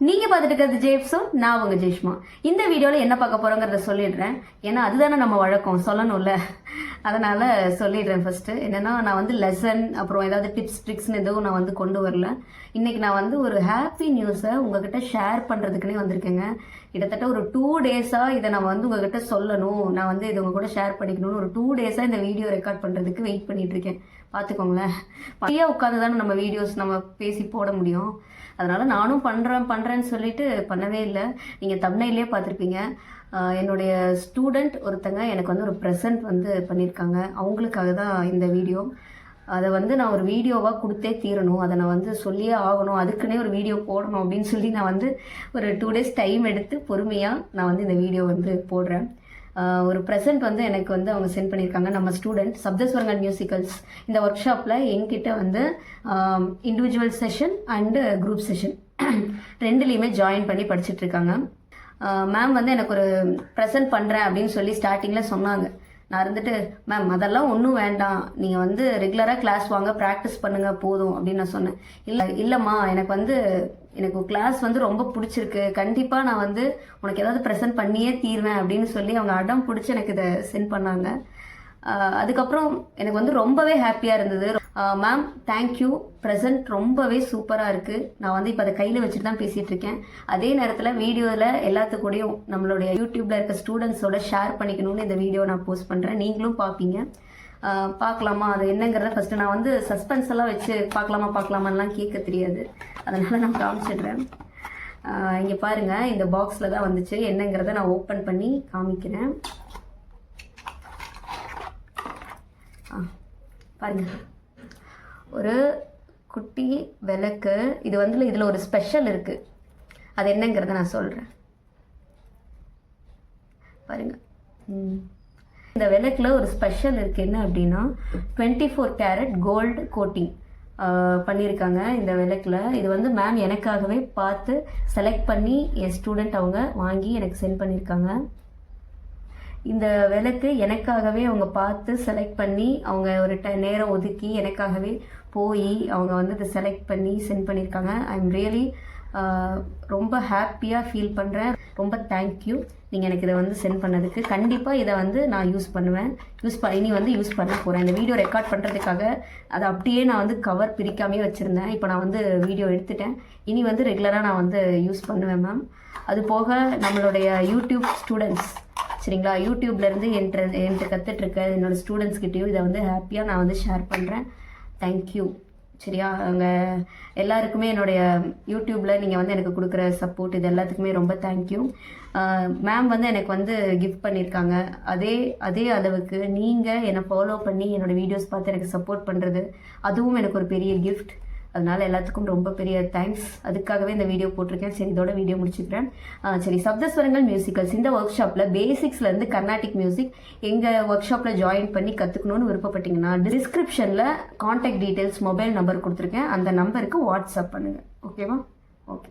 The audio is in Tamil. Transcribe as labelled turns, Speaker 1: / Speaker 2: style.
Speaker 1: நீங்கள் பார்த்துட்டு இருக்கிறது ஜேப்ஸோ, நான் உங்கள் ஜெய்ஷ்மா. இந்த வீடியோவில் என்ன பார்க்க போகிறோங்கிறத சொல்லிடுறேன். ஏன்னா அதுதானே நம்ம வழக்கம், சொல்லணும்ல. அதனால் சொல்லிடுறேன். ஃபஸ்ட்டு என்னென்னா, நான் வந்து லெசன் அப்புறம் ஏதாவது டிப்ஸ் ட்ரிக்ஸ்னு எதுவும் நான் வந்து கொண்டு வரல. இன்றைக்கி நான் வந்து ஒரு ஹாப்பி நியூஸை உங்ககிட்ட ஷேர் பண்ணுறதுக்குனே வந்திருக்கேங்க. கிட்டத்தட்ட ஒரு 2 டேஸாக இதை நான் வந்து உங்ககிட்ட சொல்லணும், நான் வந்து இதை உங்க கூட ஷேர் பண்ணிக்கணும்னு ஒரு 2 டேஸாக இந்த வீடியோ ரெக்கார்ட் பண்ணுறதுக்கு வெயிட் பண்ணிகிட்ருக்கேன். பார்த்துக்கோங்களேன், பையாக உட்காந்து தானே நம்ம வீடியோஸ் நம்ம பேசி போட முடியும். அதனால் நானும் பண்ணுறேன்னு சொல்லிட்டு பண்ணவே இல்லை. நீங்கள் தம்ப்நெயிலே பார்த்துருப்பீங்க. என்னுடைய ஸ்டூடெண்ட் ஒருத்தங்க எனக்கு வந்து ஒரு ப்ரெசன்ட் வந்து பண்ணியிருக்காங்க. அவங்களுக்காக தான் இந்த வீடியோ. அதை வந்து நான் ஒரு வீடியோவாக கொடுத்தே தீரணும், அதை நான் வந்து சொல்லியே ஆகணும், அதுக்குன்னே ஒரு வீடியோ போடணும் அப்படின்னு சொல்லி நான் வந்து ஒரு 2 டேஸ் டைம் எடுத்து பொறுமையாக நான் வந்து இந்த வீடியோ வந்து போடுறேன். ஒரு ப்ரெசன்ட் வந்து எனக்கு வந்து அவங்க சென்ட் பண்ணியிருக்காங்க. நம்ம ஸ்டூடெண்ட் சப்தஸ்வரங்கள் மியூசிக்கல்ஸ் இந்த ஒர்க் ஷாப்பில் என்கிட்ட வந்து individual session and group session ரெண்டுலேயுமே ஜாயின் பண்ணி படிச்சுட்ருக்காங்க. மேம் வந்து எனக்கு ஒரு ப்ரெசன்ட் பண்ணுறேன் அப்படின்னு சொல்லி ஸ்டார்டிங்கில் சொன்னாங்க. நான் இருந்துட்டு, மேம் அதெல்லாம் ஒன்றும் வேண்டாம், நீங்கள் வந்து ரெகுலராக கிளாஸ் வாங்க, ப்ராக்டிஸ் பண்ணுங்கள் போதும் அப்படின்னு நான் சொன்னேன். இல்லைம்மா எனக்கு கிளாஸ் வந்து ரொம்ப பிடிச்சிருக்கு, கண்டிப்பாக நான் வந்து உனக்கு ஏதாவது ப்ரெசென்ட் பண்ணியே தீர்வேன் அப்படின்னு சொல்லி அவங்க அடம் பிடிச்சி எனக்கு இதை சென்ட் பண்ணாங்க. அதுக்கப்புறம் எனக்கு வந்து ரொம்பவே ஹாப்பியாக இருந்தது. மேம் தேங்க்யூ, ப்ரெசன்ட் ரொம்பவே சூப்பராக இருக்குது. நான் வந்து இப்போ அதை கையில் வச்சுட்டு தான் பேசிகிட்டு இருக்கேன். அதே நேரத்தில் வீடியோவில் எல்லாத்துக்கூடையும் நம்மளுடைய யூடியூப்பில் இருக்க ஸ்டூடெண்ட்ஸோட ஷேர் பண்ணிக்கணும்னு இந்த வீடியோ நான் போஸ்ட் பண்ணுறேன். நீங்களும் பார்ப்பீங்க. பார்க்கலாமா அது என்னங்கிறத ஃபஸ்ட்டு நான் வந்து சஸ்பென்ஸ் எல்லாம் வச்சு பார்க்கலாமான்லாம் கேட்க தெரியாது, அதனால் நான் காமிச்சிடுறேன். இங்கே பாருங்கள், இந்த பாக்ஸில் தான் வந்துச்சு. என்னங்கிறத நான் ஓப்பன் பண்ணி காமிக்கிறேன். பாருங்க, ஒரு குட்டி விளக்கு. இது வந்து இதில் ஒரு ஸ்பெஷல் இருக்குது, அது என்னங்கிறத நான் சொல்கிறேன். பாருங்க, இந்த விளக்கில் ஒரு ஸ்பெஷல் இருக்குது. என்ன அப்படின்னா 24 கேரட் கோல்டு கோட்டிங் பண்ணியிருக்காங்க இந்த விளக்கில். இது வந்து மேம் எனக்காகவே பார்த்து செலக்ட் பண்ணி என் ஸ்டூடெண்ட் அவங்க வாங்கி எனக்கு சென்ட் பண்ணியிருக்காங்க. இந்த விளக்கு எனக்காகவே அவங்க பார்த்து செலக்ட் பண்ணி அவங்க ஒரு நேரம் ஒதுக்கி எனக்காகவே போய் அவங்க வந்து இதை செலக்ட் பண்ணி சென்ட் பண்ணியிருக்காங்க. ஐ எம் ரியலி ரொம்ப ஹாப்பியாக ஃபீல் பண்ணுறேன். ரொம்ப தேங்க்யூ நீங்கள் எனக்கு இதை வந்து சென்ட் பண்ணதுக்கு. கண்டிப்பாக இதை வந்து நான் யூஸ் பண்ணுவேன், இனி வந்து யூஸ் பண்ண போகிறேன். இந்த வீடியோ ரெக்கார்ட் பண்ணுறதுக்காக அதை அப்படியே நான் வந்து கவர் பிரிக்காமே வச்சுருந்தேன். இப்போ நான் வந்து வீடியோ எடுத்துட்டேன். இனி வந்து ரெகுலராக நான் வந்து யூஸ் பண்ணுவேன் மேம். அது போக நம்மளுடைய யூடியூப் ஸ்டூடெண்ட்ஸ், சரிங்களா, யூடியூப்லேருந்து என்கிட்ட கற்றுட்ருக்க என்னோடய ஸ்டூடெண்ட்ஸ்கிட்டையும் இதை வந்து ஹாப்பியாக நான் வந்து ஷேர் பண்ணுறேன். தேங்க்யூ. சரியா, அங்கே எல்லாருக்குமே என்னுடைய யூடியூப்பில் நீங்கள் வந்து எனக்கு கொடுக்குற சப்போர்ட் இது எல்லாத்துக்குமே ரொம்ப தேங்க்யூ. மேம் வந்து எனக்கு வந்து கிஃப்ட் பண்ணியிருக்காங்க. அதே அளவுக்கு நீங்கள் என்னை ஃபாலோ பண்ணி என்னோடய வீடியோஸ் பார்த்து எனக்கு சப்போர்ட் பண்ணுறது, அதுவும் எனக்கு ஒரு பெரிய கிஃப்ட். அதனால் எல்லாத்துக்கும் ரொம்ப பெரிய தேங்க்ஸ். அதுக்காகவே இந்த வீடியோ போட்டிருக்கேன். சரி, இதோட வீடியோ முடிச்சுக்கிறேன். சரி, சப்தஸ்வரங்கள் மியூசிக்கல்ஸ் இந்த ஒர்க் ஷாப்பில் பேசிக்ஸ்லேருந்து கர்நாடிக் மியூசிக் எங்கள் ஒர்க் ஷாப்பில் ஜாயின் பண்ணி கற்றுக்கணுன்னு விருப்பப்பட்டீங்கன்னா டிஸ்கிரிப்ஷனில் கான்டாக்ட் டீட்டெயில்ஸ், மொபைல் நம்பர் கொடுத்துருக்கேன். அந்த நம்பருக்கு வாட்ஸ்அப் பண்ணுங்கள். ஓகேவா? ஓகே.